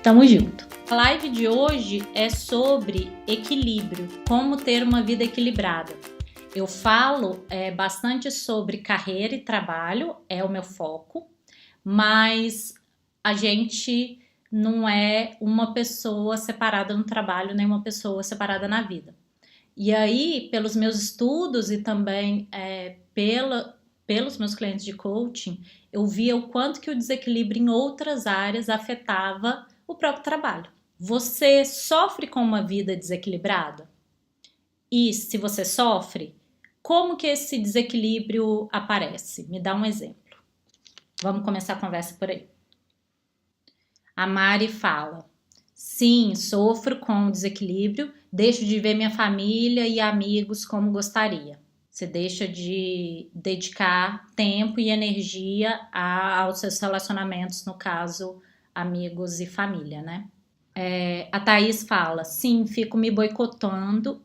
Tamo junto. A live de hoje é sobre equilíbrio, como ter uma vida equilibrada. Eu falo bastante sobre carreira e trabalho, é o meu foco, mas a gente não é uma pessoa separada no trabalho, nem uma pessoa separada na vida. E aí, pelos meus estudos e também pelos meus clientes de coaching, eu via o quanto que o desequilíbrio em outras áreas afetava o próprio trabalho. Você sofre com uma vida desequilibrada? E se você sofre, como que esse desequilíbrio aparece? Me dá um exemplo. Vamos começar a conversa por aí. A Mari fala: sim, sofro com o desequilíbrio, deixo de ver minha família e amigos como gostaria. Você deixa de dedicar tempo e energia aos seus relacionamentos, no caso, amigos e família, né? A Thaís fala: sim, fico me boicotando,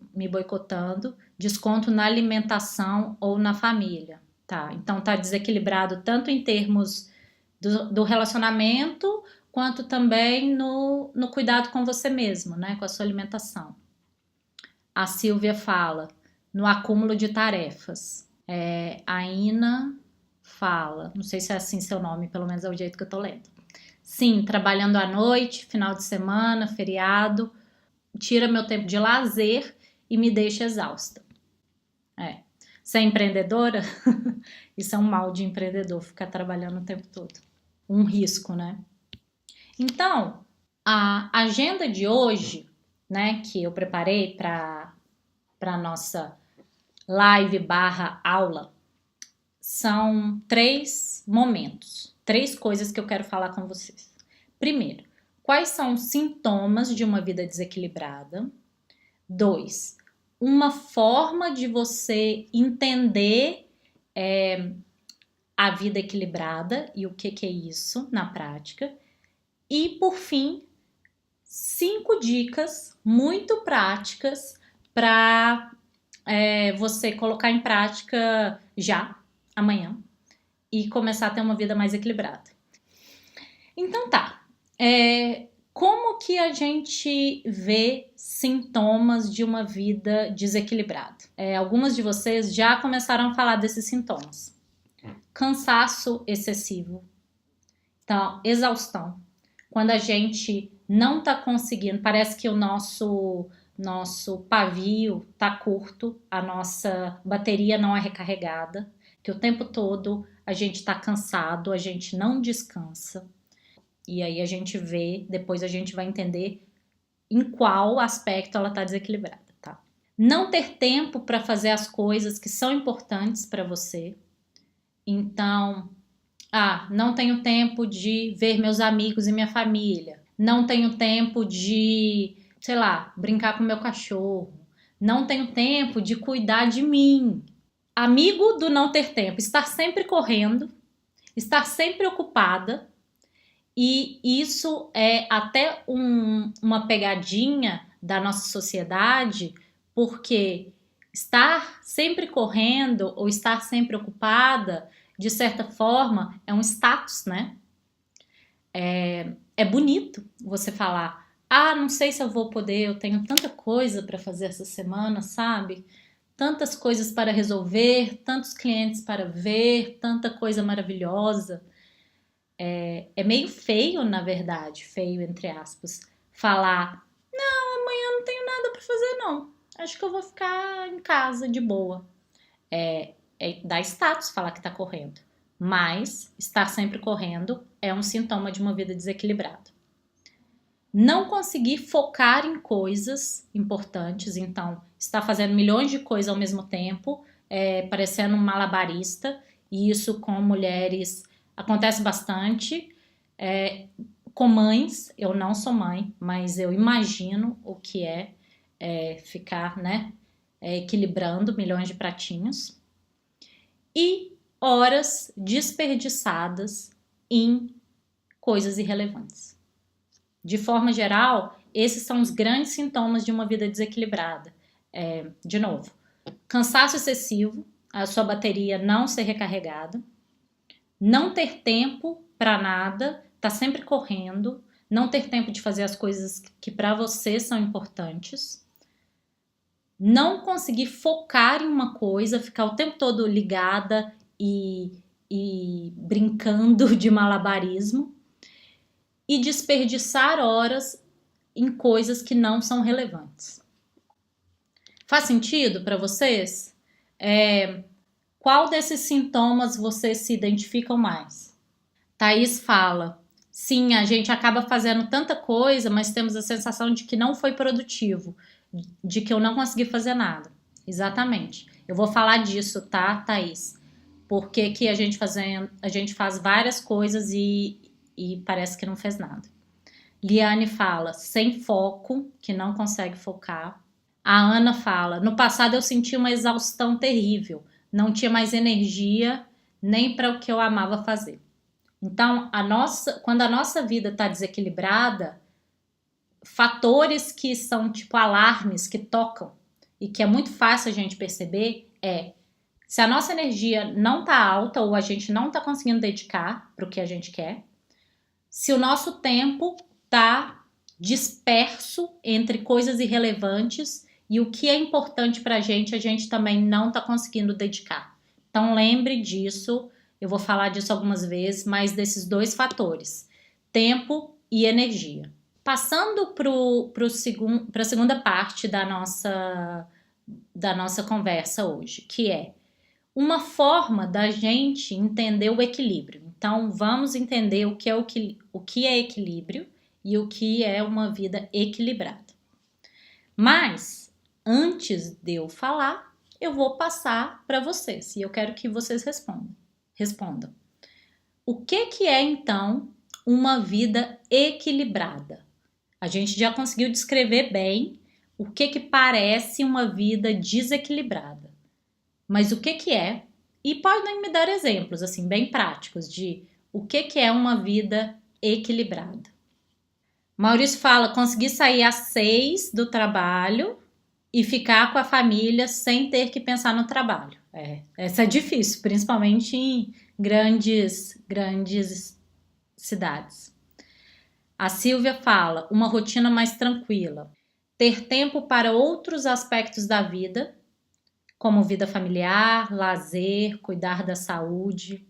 desconto na alimentação ou na família. Tá, então tá desequilibrado tanto em termos do relacionamento, quanto também no cuidado com você mesmo, né? Com a sua alimentação. A Silvia fala: no acúmulo de tarefas. A Ina fala, não sei se é assim seu nome, pelo menos é o jeito que eu tô lendo. Sim, trabalhando à noite, final de semana, feriado, tira meu tempo de lazer e me deixa exausta. Você é empreendedora? Isso é um mal de empreendedor, ficar trabalhando o tempo todo. Um risco, né? Então, a agenda de hoje, né, que eu preparei para a nossa live/aula, são 3 momentos, 3 coisas que eu quero falar com vocês. Primeiro, quais são os sintomas de uma vida desequilibrada? 2, uma forma de você entender a vida equilibrada e o que é isso na prática. E, por fim, 5 dicas muito práticas para você colocar em prática já, amanhã, e começar a ter uma vida mais equilibrada. Então tá, como que a gente vê sintomas de uma vida desequilibrada? Algumas de vocês já começaram a falar desses sintomas. Cansaço excessivo, então, exaustão. Quando a gente não tá conseguindo, parece que o nosso pavio tá curto, a nossa bateria não é recarregada, que o tempo todo a gente tá cansado, a gente não descansa. E aí a gente vê, depois a gente vai entender em qual aspecto ela tá desequilibrada, tá? Não ter tempo para fazer as coisas que são importantes para você. Então, não tenho tempo de ver meus amigos e minha família. Não tenho tempo de, sei lá, brincar com meu cachorro. Não tenho tempo de cuidar de mim. Amigo do não ter tempo, estar sempre correndo, estar sempre ocupada. E isso é até uma pegadinha da nossa sociedade, porque estar sempre correndo ou estar sempre ocupada, de certa forma, é um status, né? É bonito você falar: não sei se eu vou poder, eu tenho tanta coisa para fazer essa semana, sabe? Tantas coisas para resolver, tantos clientes para ver, tanta coisa maravilhosa. É meio feio, na verdade, feio entre aspas, falar: não, amanhã não tenho nada para fazer não, acho que eu vou ficar em casa de boa. Dá status falar que tá correndo, mas estar sempre correndo é um sintoma de uma vida desequilibrada. Não conseguir focar em coisas importantes, então está fazendo milhões de coisas ao mesmo tempo, parecendo um malabarista, e isso com mulheres acontece bastante. Com mães, eu não sou mãe, mas eu imagino o que é ficar, né, equilibrando milhões de pratinhos. E horas desperdiçadas em coisas irrelevantes. De forma geral, esses são os grandes sintomas de uma vida desequilibrada. De novo, cansaço excessivo, a sua bateria não ser recarregada, não ter tempo para nada, tá sempre correndo, não ter tempo de fazer as coisas que para você são importantes, não conseguir focar em uma coisa, ficar o tempo todo ligada e brincando de malabarismo e desperdiçar horas em coisas que não são relevantes. Faz sentido para vocês? Qual desses sintomas vocês se identificam mais? Thaís fala, sim, a gente acaba fazendo tanta coisa, mas temos a sensação de que não foi produtivo, de que eu não consegui fazer nada. Exatamente. Eu vou falar disso, tá, Thaís? Porque que a gente faz várias coisas e parece que não fez nada. Liane fala, sem foco, que não consegue focar. A Ana fala, no passado eu senti uma exaustão terrível, não tinha mais energia nem para o que eu amava fazer. Então, quando a nossa vida está desequilibrada, fatores que são tipo alarmes que tocam e que é muito fácil a gente perceber se a nossa energia não está alta ou a gente não está conseguindo dedicar para o que a gente quer, se o nosso tempo está disperso entre coisas irrelevantes e o que é importante para a gente também não está conseguindo dedicar. Então lembre disso, eu vou falar disso algumas vezes, mas desses dois fatores, tempo e energia. Passando para a segunda parte da nossa conversa hoje, que é uma forma da gente entender o equilíbrio. Então vamos entender o que é equilíbrio e o que é uma vida equilibrada. Mas antes de eu falar, eu vou passar para vocês e eu quero que vocês respondam. O que é então uma vida equilibrada? A gente já conseguiu descrever bem o que parece uma vida desequilibrada. Mas o que é? E podem me dar exemplos assim bem práticos de o que é uma vida equilibrada. Maurício fala, conseguir sair às 6 do trabalho e ficar com a família sem ter que pensar no trabalho. Essa é difícil, principalmente em grandes cidades. A Silvia fala, uma rotina mais tranquila. Ter tempo para outros aspectos da vida, como vida familiar, lazer, cuidar da saúde.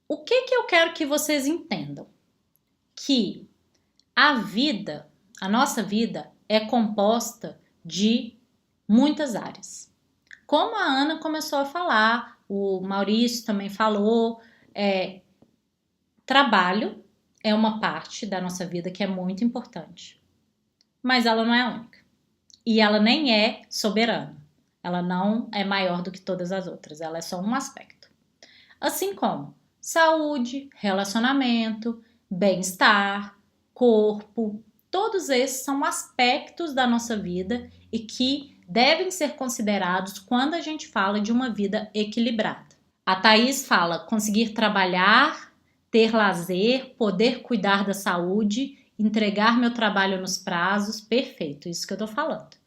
O que eu quero que vocês entendam? Que a nossa vida é composta de muitas áreas. Como a Ana começou a falar, o Maurício também falou, trabalho é uma parte da nossa vida que é muito importante. Mas ela não é a única. E ela nem é soberana. Ela não é maior do que todas as outras. Ela é só um aspecto. Assim como saúde, relacionamento, bem-estar, corpo. Todos esses são aspectos da nossa vida e que devem ser considerados quando a gente fala de uma vida equilibrada. A Thaís fala conseguir trabalhar, ter lazer, poder cuidar da saúde, entregar meu trabalho nos prazos, perfeito, isso que eu tô falando.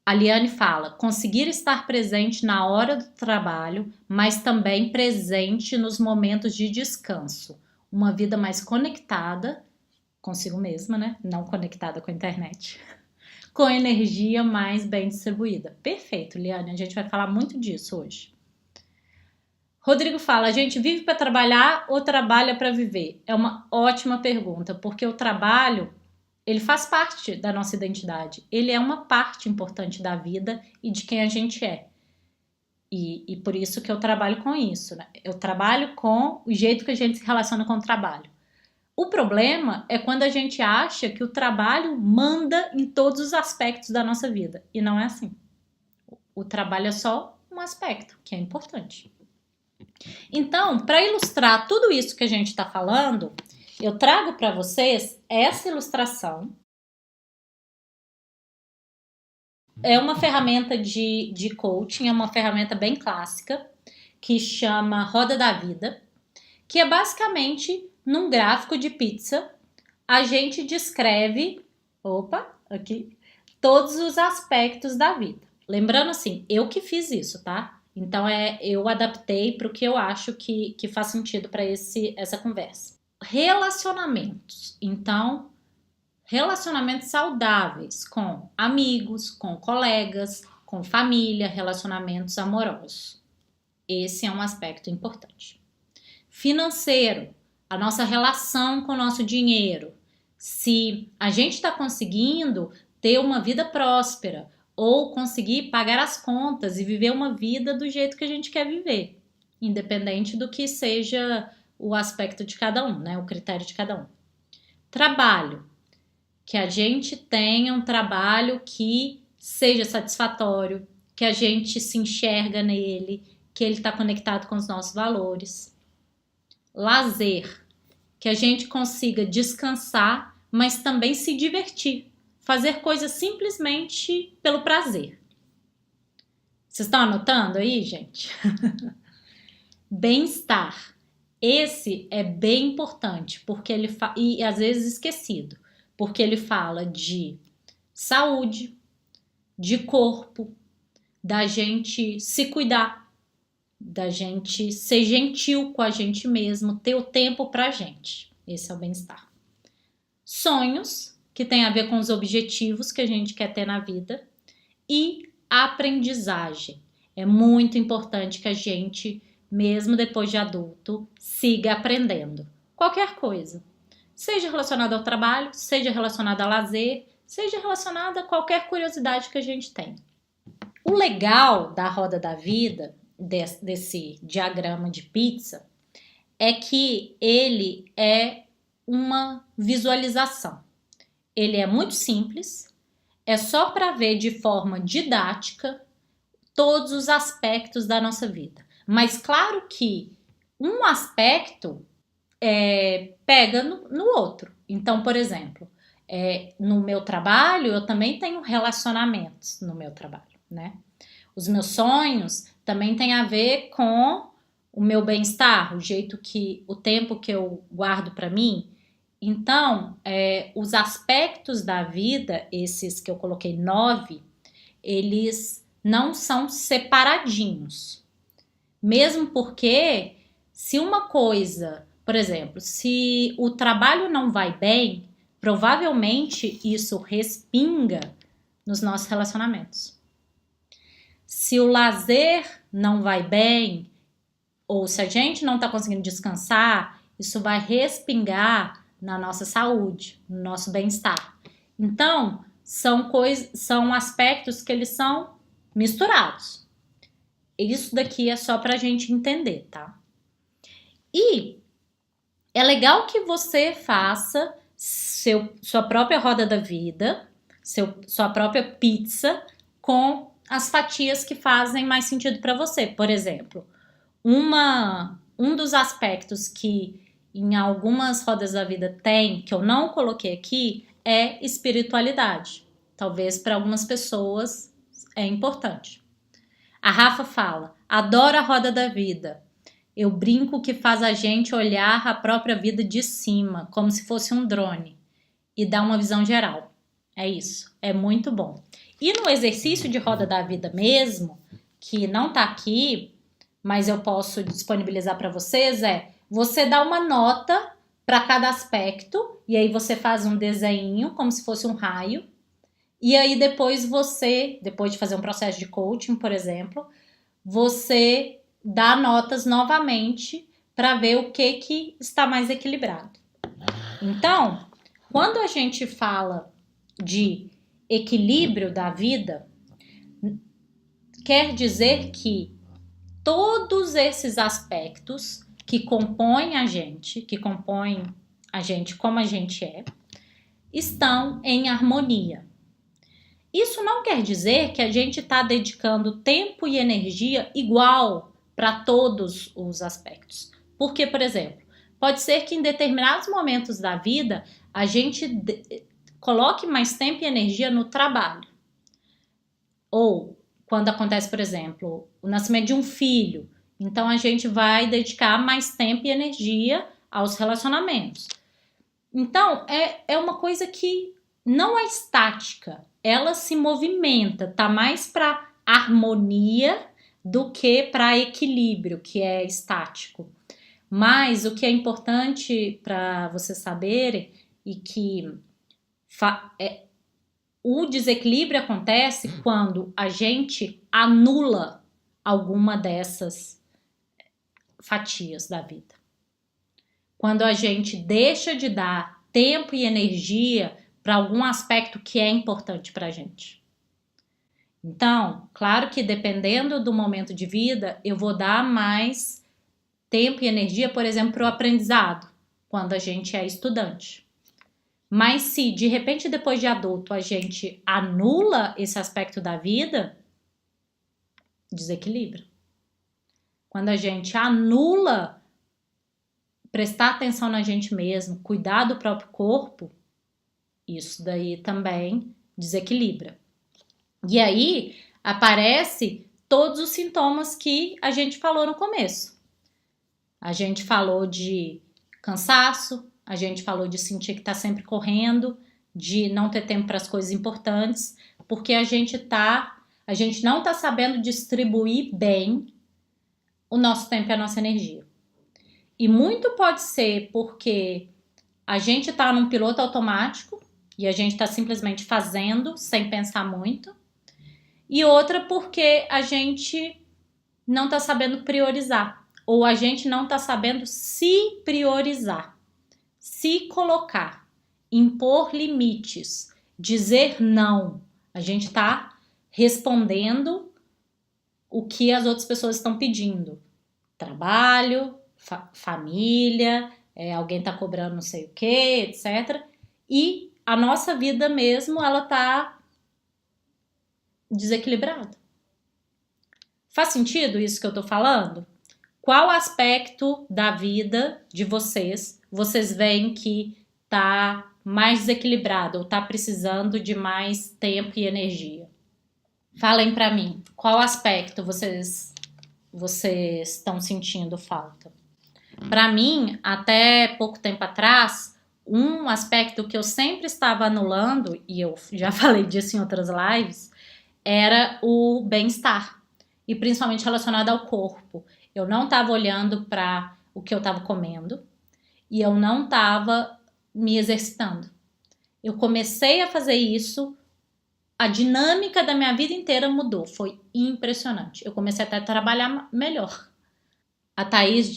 A Liane fala, conseguir estar presente na hora do trabalho, mas também presente nos momentos de descanso. Uma vida mais conectada consigo mesma, né? Não conectada com a internet. Com energia mais bem distribuída. Perfeito, Liane, a gente vai falar muito disso hoje. Rodrigo fala, a gente vive para trabalhar ou trabalha para viver? É uma ótima pergunta, porque o trabalho, ele faz parte da nossa identidade. Ele é uma parte importante da vida e de quem a gente é. E por isso que eu trabalho com isso, né? Eu trabalho com o jeito que a gente se relaciona com o trabalho. O problema é quando a gente acha que o trabalho manda em todos os aspectos da nossa vida. E não é assim. O trabalho é só um aspecto, que é importante. Então, para ilustrar tudo isso que a gente está falando, eu trago para vocês essa ilustração. É uma ferramenta de coaching, é uma ferramenta bem clássica, que chama Roda da Vida, que é basicamente, num gráfico de pizza, a gente descreve, todos os aspectos da vida. Lembrando assim, eu que fiz isso, tá? Então eu adaptei para o que eu acho que faz sentido para essa conversa. relacionamentos. Então, relacionamentos saudáveis com amigos, com colegas, com família, relacionamentos amorosos. Esse é um aspecto importante. Financeiro, a nossa relação com o nosso dinheiro. Se a gente está conseguindo ter uma vida próspera ou conseguir pagar as contas e viver uma vida do jeito que a gente quer viver, independente do que seja o aspecto de cada um, né? O critério de cada um. Trabalho, que a gente tenha um trabalho que seja satisfatório, que a gente se enxerga nele, que ele está conectado com os nossos valores. Lazer, que a gente consiga descansar, mas também se divertir, fazer coisas simplesmente pelo prazer. Vocês estão anotando aí, gente? Bem-estar. Esse é bem importante, porque ele e às vezes esquecido, porque ele fala de saúde, de corpo, da gente se cuidar, da gente ser gentil com a gente mesmo, ter o tempo pra gente. Esse é o bem-estar. Sonhos, que tem a ver com os objetivos que a gente quer ter na vida, e aprendizagem. É muito importante que a gente, mesmo depois de adulto, siga aprendendo. Qualquer coisa. Seja relacionado ao trabalho, seja relacionado a lazer, seja relacionado a qualquer curiosidade que a gente tem. O legal da roda da vida, desse diagrama de pizza, é que ele é uma visualização. Ele é muito simples, é só para ver de forma didática todos os aspectos da nossa vida. Mas claro que um aspecto pega no outro. Então, por exemplo, no meu trabalho, eu também tenho relacionamentos no meu trabalho, né? Os meus sonhos também têm a ver com o meu bem-estar, o tempo que eu guardo para mim. Então, os aspectos da vida, esses que eu coloquei 9, eles não são separadinhos. Mesmo porque, se uma coisa, por exemplo, se o trabalho não vai bem, provavelmente isso respinga nos nossos relacionamentos. Se o lazer não vai bem, ou se a gente não está conseguindo descansar, isso vai respingar na nossa saúde, no nosso bem-estar. Então, são aspectos que eles são misturados. Isso daqui é só pra gente entender, tá? E é legal que você faça sua própria roda da vida, sua própria pizza com as fatias que fazem mais sentido para você. Por exemplo, um dos aspectos que em algumas rodas da vida tem, que eu não coloquei aqui, é espiritualidade. Talvez para algumas pessoas é importante. A Rafa fala, adoro a roda da vida. Eu brinco que faz a gente olhar a própria vida de cima, como se fosse um drone, e dar uma visão geral. É isso, é muito bom. E no exercício de roda da vida mesmo, que não tá aqui, mas eu posso disponibilizar para vocês, você dá uma nota para cada aspecto, e aí você faz um desenho, como se fosse um raio, e aí depois de fazer um processo de coaching, por exemplo, você dá notas novamente para ver o que está mais equilibrado. Então, quando a gente fala de equilíbrio da vida, quer dizer que todos esses aspectos que compõem a gente como a gente estão em harmonia. Isso não quer dizer que a gente está dedicando tempo e energia igual para todos os aspectos. Porque, por exemplo, pode ser que em determinados momentos da vida a gente coloque mais tempo e energia no trabalho. Ou quando acontece, por exemplo, o nascimento de um filho, então a gente vai dedicar mais tempo e energia aos relacionamentos. Então, é uma coisa que não é estática, ela se movimenta, tá mais para harmonia do que para equilíbrio, que é estático. Mas o que é importante para vocês saberem e que o desequilíbrio acontece quando a gente anula alguma dessas fatias da vida. Quando a gente deixa de dar tempo e energia para algum aspecto que é importante para a gente. Então, claro que dependendo do momento de vida, eu vou dar mais tempo e energia, por exemplo, para o aprendizado, quando a gente é estudante. Mas se de repente depois de adulto a gente anula esse aspecto da vida, desequilibra. Quando a gente anula prestar atenção na gente mesmo, cuidar do próprio corpo, isso daí também desequilibra. E aí aparece todos os sintomas que a gente falou no começo. A gente falou de cansaço, a gente falou de sentir que está sempre correndo, de não ter tempo para as coisas importantes, porque a gente não está sabendo distribuir bem o nosso tempo e a nossa energia. E muito pode ser porque a gente está num piloto automático e a gente está simplesmente fazendo sem pensar muito. E outra porque a gente não está sabendo priorizar. Ou a gente não está sabendo se priorizar, se colocar, impor limites, dizer não. A gente está respondendo o que as outras pessoas estão pedindo. Trabalho, família, alguém está cobrando não sei o que, etc. E a nossa vida mesmo, ela está desequilibrada. Faz sentido isso que eu estou falando? Qual aspecto da vida de vocês veem que está mais desequilibrado ou está precisando de mais tempo e energia? Falem para mim, qual aspecto vocês estão sentindo falta? Para mim, até pouco tempo atrás, um aspecto que eu sempre estava anulando, e eu já falei disso em outras lives, era o bem-estar, e principalmente relacionado ao corpo. Eu não estava olhando para o que eu estava comendo e eu não estava me exercitando. Eu comecei a fazer isso, a dinâmica da minha vida inteira mudou, foi impressionante. Eu comecei até a trabalhar melhor. A Thaís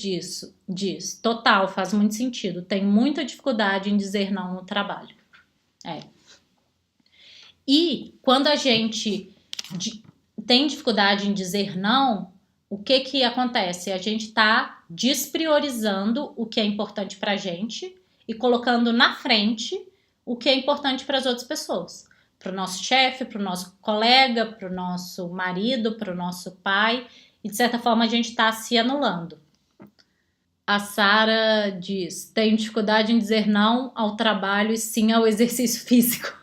diz, total, faz muito sentido, tenho muita dificuldade em dizer não no trabalho. E quando a gente tem dificuldade em dizer não, o que acontece? A gente está despriorizando o que é importante para a gente e colocando na frente o que é importante para as outras pessoas. Para o nosso chefe, para o nosso colega, para o nosso marido, para o nosso pai. E de certa forma a gente está se anulando. A Sara diz, tenho dificuldade em dizer não ao trabalho e sim ao exercício físico.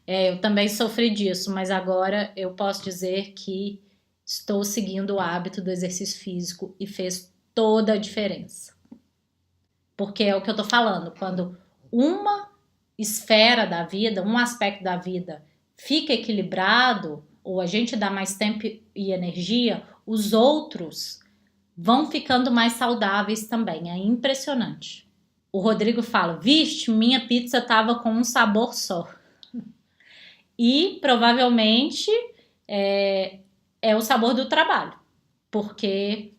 Eu também sofri disso, mas agora eu posso dizer que estou seguindo o hábito do exercício físico e fez toda a diferença. Porque é o que eu tô falando, quando uma esfera da vida, um aspecto da vida fica equilibrado, ou a gente dá mais tempo e energia, os outros vão ficando mais saudáveis também. É impressionante. O Rodrigo fala, vixe, minha pizza tava com um sabor só. E provavelmente é o sabor do trabalho, porque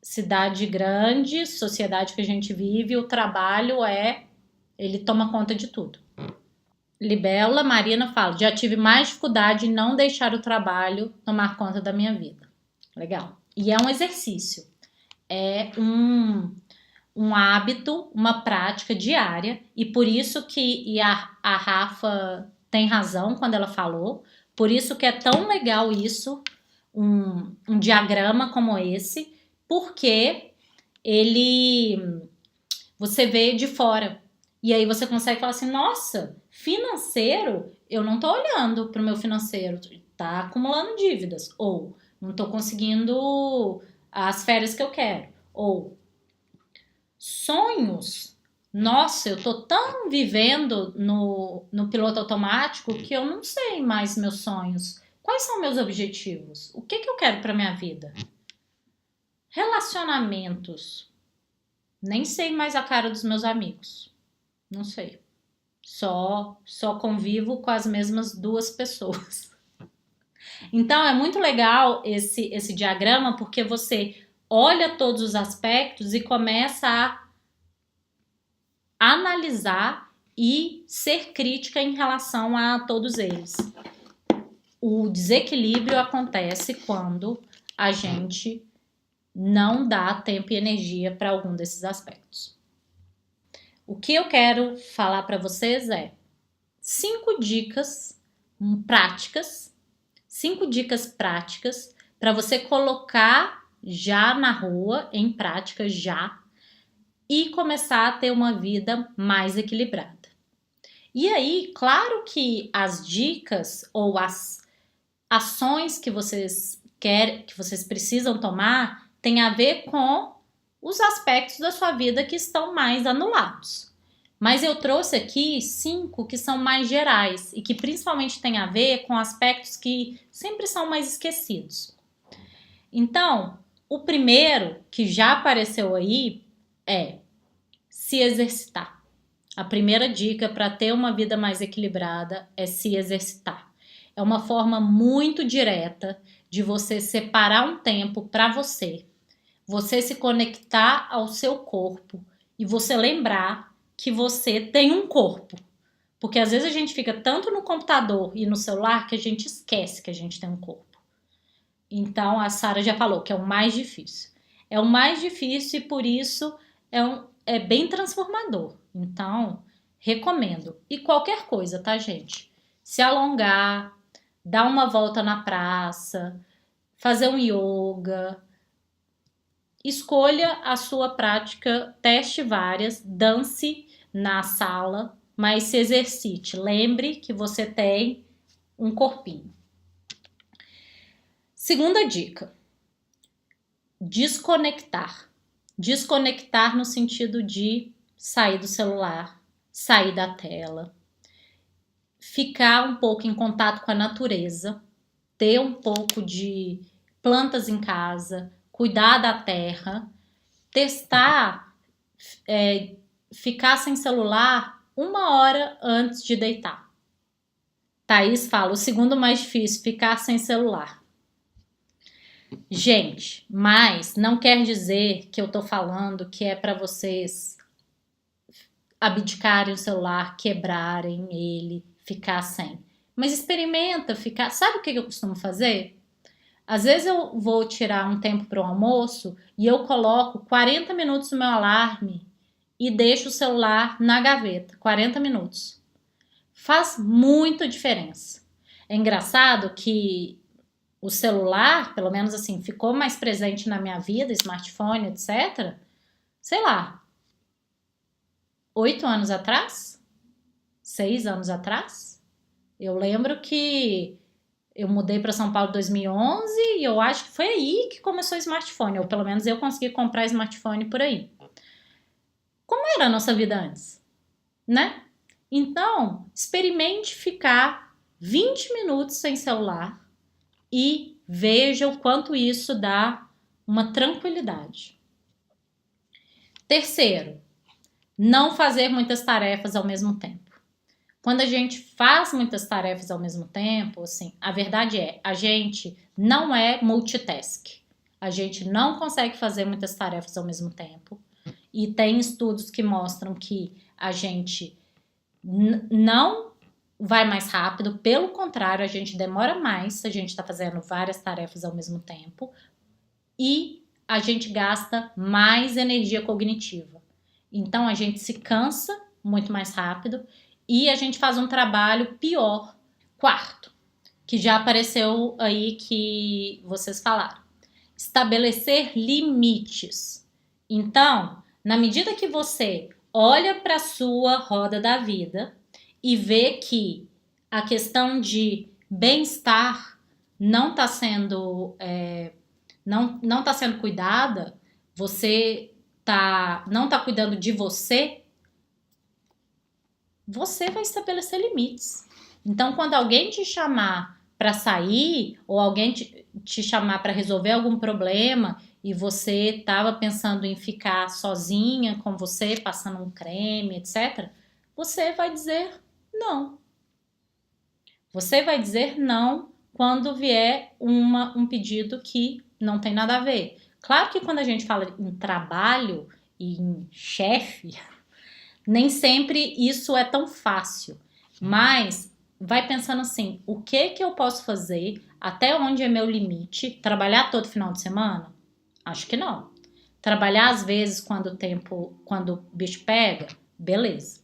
cidade grande, sociedade que a gente vive, o trabalho ele toma conta de tudo. Libela Marina fala, já tive mais dificuldade em não deixar o trabalho tomar conta da minha vida. Legal. E é um exercício, é um hábito, uma prática diária, e por isso que a Rafa tem razão quando ela falou, por isso que é tão legal isso, um diagrama como esse, porque você vê de fora, e aí você consegue falar assim, nossa, financeiro, eu não tô olhando pro meu financeiro, tá acumulando dívidas, ou não tô conseguindo as férias que eu quero, ou sonhos, nossa, eu tô tão vivendo no piloto automático que eu não sei mais meus sonhos. Quais são meus objetivos? O que eu quero para minha vida? Relacionamentos. Nem sei mais a cara dos meus amigos. Não sei. Só convivo com as mesmas duas pessoas. Então é muito legal esse diagrama, porque você olha todos os aspectos e começa a analisar e ser crítica em relação a todos eles. O desequilíbrio acontece quando a gente não dá tempo e energia para algum desses aspectos. O que eu quero falar para vocês é 5 dicas práticas, 5 dicas práticas para você colocar já na rua, em prática já, e começar a ter uma vida mais equilibrada. E aí, claro que as dicas ou as ações que vocês precisam tomar tem a ver com os aspectos da sua vida que estão mais anulados. Mas eu trouxe aqui 5 que são mais gerais e que principalmente têm a ver com aspectos que sempre são mais esquecidos. Então, o primeiro que já apareceu aí é se exercitar. A primeira dica para ter uma vida mais equilibrada é se exercitar. É uma forma muito direta de você separar um tempo para você se conectar ao seu corpo e você lembrar que você tem um corpo. Porque às vezes a gente fica tanto no computador e no celular que a gente esquece que a gente tem um corpo. Então a Sara já falou que é o mais difícil. É o mais difícil e por isso é bem transformador. Então, recomendo. E qualquer coisa, tá, gente? Se alongar, dar uma volta na praça, fazer um yoga. Escolha a sua prática, teste várias, dance na sala, mas se exercite. Lembre que você tem um corpinho. Segunda dica: desconectar. Desconectar no sentido de sair do celular, sair da tela, ficar um pouco em contato com a natureza, ter um pouco de plantas em casa, cuidar da terra, testar, ficar sem celular 1 hora antes de deitar. Thaís fala, o segundo mais difícil, ficar sem celular. Gente, mas não quer dizer que eu tô falando que é para vocês abdicarem o celular, quebrarem ele, ficar sem. Mas experimenta ficar. Sabe o que eu costumo fazer? Às vezes eu vou tirar um tempo para o almoço e eu coloco 40 minutos no meu alarme e deixo o celular na gaveta, 40 minutos. Faz muita diferença. É engraçado que o celular, pelo menos assim, ficou mais presente na minha vida, smartphone, etc. Sei lá, 8 anos atrás? 6 anos atrás? Eu lembro que eu mudei para São Paulo em 2011 e eu acho que foi aí que começou o smartphone, ou pelo menos eu consegui comprar smartphone por aí. Como era a nossa vida antes, né? Então, experimente ficar 20 minutos sem celular e veja o quanto isso dá uma tranquilidade. Terceiro, não fazer muitas tarefas ao mesmo tempo. Quando a gente faz muitas tarefas ao mesmo tempo, assim, a verdade é, a gente não é multitask. A gente não consegue fazer muitas tarefas ao mesmo tempo. E tem estudos que mostram que a gente não vai mais rápido, pelo contrário, a gente demora mais se a gente está fazendo várias tarefas ao mesmo tempo. E a gente gasta mais energia cognitiva. Então, a gente se cansa muito mais rápido e a gente faz um trabalho pior. Quarto, que já apareceu aí que vocês falaram. Estabelecer limites. Então, na medida que você olha para a sua roda da vida e vê que a questão de bem-estar não está sendo, não tá sendo cuidada, você não está cuidando de você, você vai estabelecer limites. Então, quando alguém te chamar para sair ou alguém te chamar para resolver algum problema e você estava pensando em ficar sozinha com você, passando um creme, etc., você vai dizer não. Você vai dizer não quando vier um pedido que não tem nada a ver. Claro que quando a gente fala em trabalho e em chefe, nem sempre isso é tão fácil, mas vai pensando assim, o que eu posso fazer, até onde é meu limite, trabalhar todo final de semana? Acho que não. Trabalhar às vezes quando o bicho pega, beleza.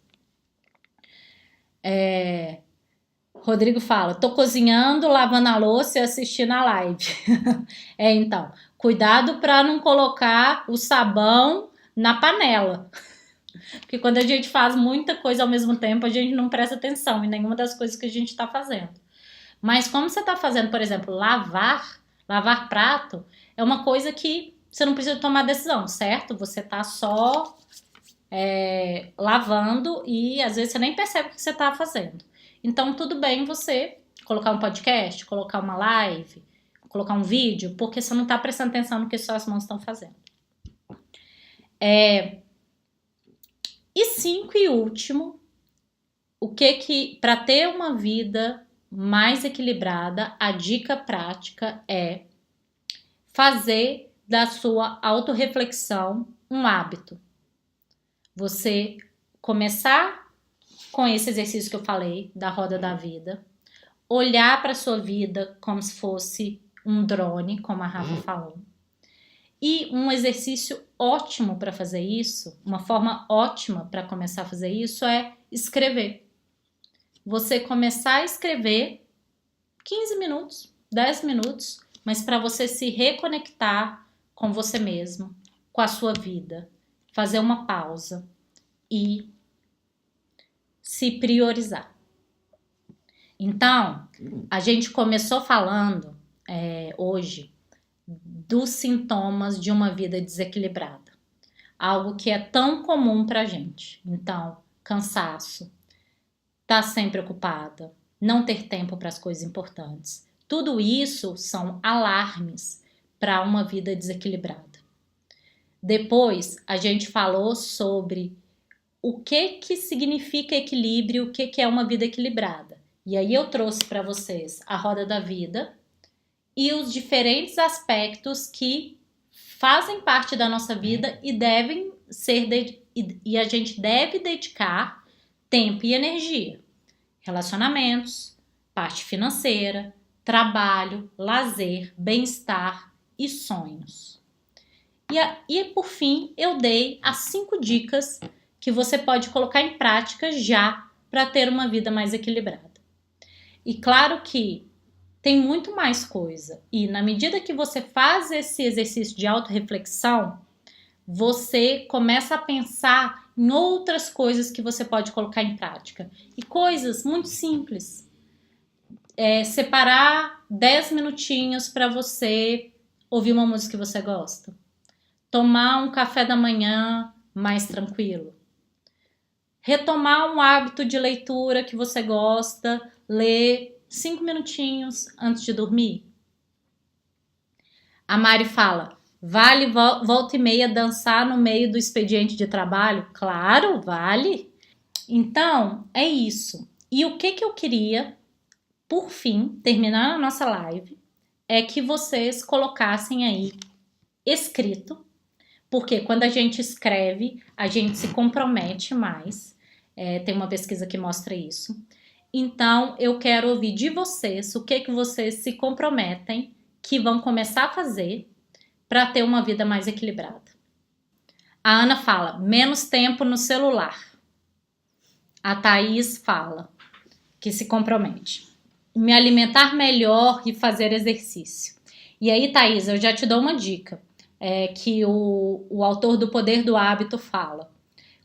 Rodrigo fala, tô cozinhando, lavando a louça e assistindo a live. Então, cuidado para não colocar o sabão na panela. Porque quando a gente faz muita coisa ao mesmo tempo, a gente não presta atenção em nenhuma das coisas que a gente está fazendo. Mas como você está fazendo, por exemplo, lavar prato, é uma coisa que você não precisa tomar decisão, certo? Você está só lavando e às vezes você nem percebe o que você está fazendo. Então, tudo bem você colocar um podcast, colocar uma live, colocar um vídeo, porque você não está prestando atenção no que suas mãos estão fazendo. E 5 e último, para ter uma vida mais equilibrada, a dica prática é fazer da sua autorreflexão um hábito. Você começar com esse exercício que eu falei, da roda da vida, olhar para a sua vida como se fosse um drone, como a Rafa falou. E um exercício ótimo para fazer isso, uma forma ótima para começar a fazer isso é escrever. Você começar a escrever 15 minutos, 10 minutos, mas para você se reconectar com você mesmo, com a sua vida, fazer uma pausa e se priorizar. Então, a gente começou falando hoje dos sintomas de uma vida desequilibrada. Algo que é tão comum pra gente. Então, cansaço, estar sempre ocupada, não ter tempo para as coisas importantes. Tudo isso são alarmes para uma vida desequilibrada. Depois, a gente falou sobre o que significa equilíbrio, o que é uma vida equilibrada. E aí eu trouxe para vocês a roda da vida e os diferentes aspectos que fazem parte da nossa vida e devem ser e a gente deve dedicar tempo e energia. Relacionamentos, parte financeira, trabalho, lazer, bem-estar e sonhos. E por fim, eu dei as 5 dicas que você pode colocar em prática já para ter uma vida mais equilibrada. E claro que tem muito mais coisa. E na medida que você faz esse exercício de autorreflexão, você começa a pensar em outras coisas que você pode colocar em prática. E coisas muito simples. Separar 10 minutinhos para você ouvir uma música que você gosta. Tomar um café da manhã mais tranquilo. Retomar um hábito de leitura que você gosta, ler 5 minutinhos antes de dormir. A Mari fala, vale volta e meia dançar no meio do expediente de trabalho? Claro, vale. Então, é isso. E o que eu queria, por fim, terminar a nossa live, é que vocês colocassem aí escrito, porque quando a gente escreve, a gente se compromete mais. Tem uma pesquisa que mostra isso. Então, eu quero ouvir de vocês o que vocês se comprometem que vão começar a fazer para ter uma vida mais equilibrada. A Ana fala, menos tempo no celular. A Thaís fala que se compromete. Me alimentar melhor e fazer exercício. E aí, Thaís, eu já te dou uma dica. Que o autor do Poder do Hábito fala.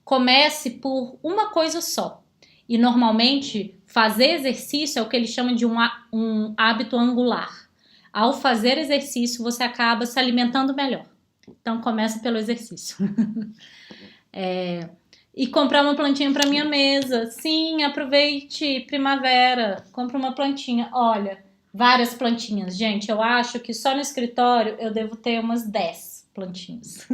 Comece por uma coisa só. E normalmente fazer exercício é o que ele chama de um hábito angular. Ao fazer exercício você acaba se alimentando melhor. Então começa pelo exercício. E comprar uma plantinha para minha mesa. Sim, aproveite primavera. Compre uma plantinha. Olha, várias plantinhas. Gente, eu acho que só no escritório eu devo ter umas 10. plantinhas.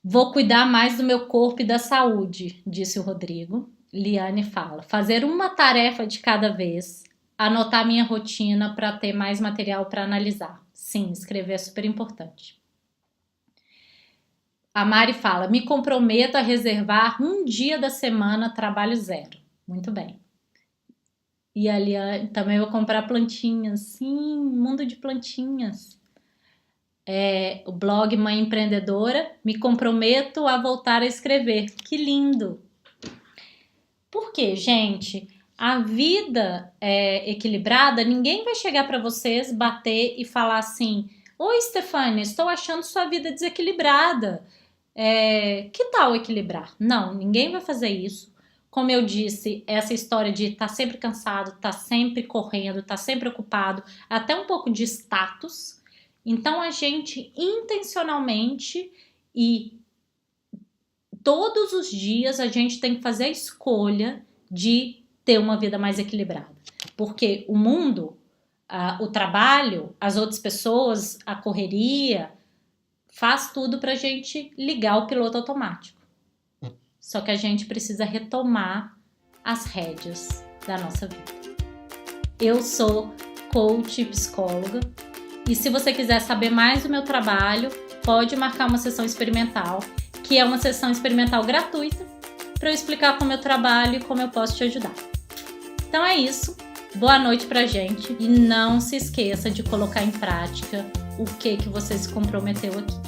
Vou cuidar mais do meu corpo e da saúde, disse o Rodrigo. Liane fala, fazer uma tarefa de cada vez, anotar minha rotina para ter mais material para analisar. Sim, escrever é super importante. A Mari fala, me comprometo a reservar um dia da semana trabalho zero. Muito bem. E a Liane, também vou comprar plantinhas. Sim, mundo de plantinhas. O blog Mãe Empreendedora, me comprometo a voltar a escrever. Que lindo! Por quê, gente? A vida equilibrada, ninguém vai chegar para vocês, bater e falar assim, oi, Stefania, estou achando sua vida desequilibrada. Que tal equilibrar? Não, ninguém vai fazer isso. Como eu disse, essa história de estar sempre cansado, estar sempre correndo, estar sempre ocupado, até um pouco de status. Então, a gente intencionalmente e todos os dias a gente tem que fazer a escolha de ter uma vida mais equilibrada. Porque o mundo, o trabalho, as outras pessoas, a correria, faz tudo pra gente ligar o piloto automático. Só que a gente precisa retomar as rédeas da nossa vida. Eu sou coach e psicóloga. E se você quiser saber mais do meu trabalho, pode marcar uma sessão experimental, que é uma sessão experimental gratuita, para eu explicar como eu trabalho e como eu posso te ajudar. Então é isso. Boa noite pra gente. E não se esqueça de colocar em prática o que você se comprometeu aqui.